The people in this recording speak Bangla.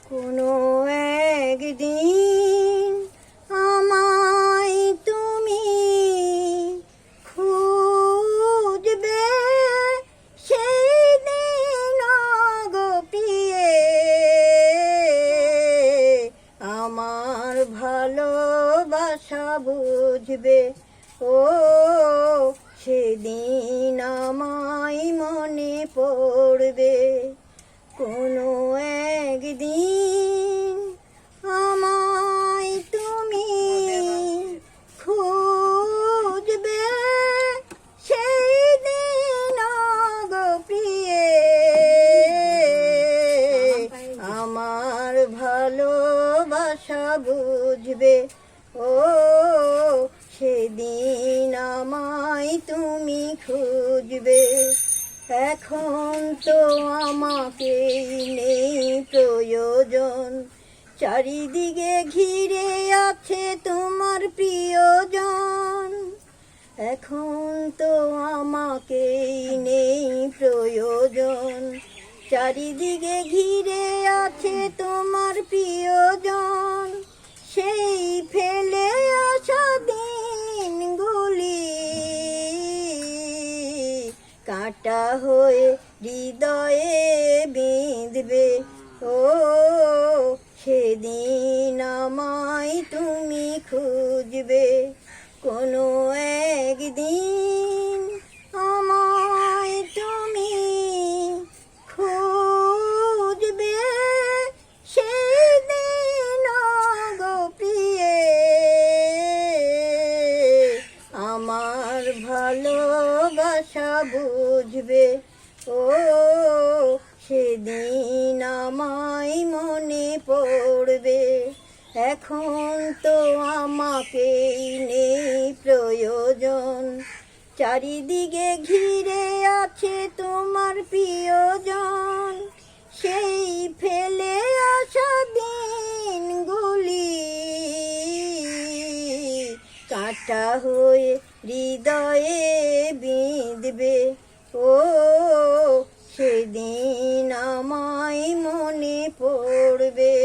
কোনো একদিন আমায় তুমি খুঁজবে, সেই দিন গো প্রিয়ে আমার ভালোবাসা বুঝবে। ও সেদিন আমায় মনে পড়বে। কোনো একদিন আমায় তুমি খুঁজবে, সেই দিন গো প্রিয়ে আমার ভালোবাসা বুঝবে। ও সেদিন আমায় তুমি খুঁজবে। এখন তো আমাকে নেই প্রয়োজন, চারিদিকে ঘিরে আছে তোমার প্রিয়জন। এখন তো আমাকে নেই প্রয়োজন, চারিদিকে ঘিরে আছে তোমার প্রিয়জন। সেই ফেলে আসা দিনগুলি কাঁটা হয়ে হৃদয়ে বিঁধবে। ও সেদিন আমায় তুমি খুঁজবে। কোনো একদিন আমায় তুমি খুঁজবে, সেই দিন গো প্রিয়ে আমার ভালোবাসা বুঝবে। ও সেদিন আমায় মনে পড়বে। এখন তো আমাকে নেই প্রয়োজন, চারিদিকে ঘিরে আছে তোমার প্রিয়জন। সেই ফেলে আসা দিনগুলি কাঁটা হয়ে হৃদয়ে বিঁধবে। ও সেদিন আমায় মনে পড়বে।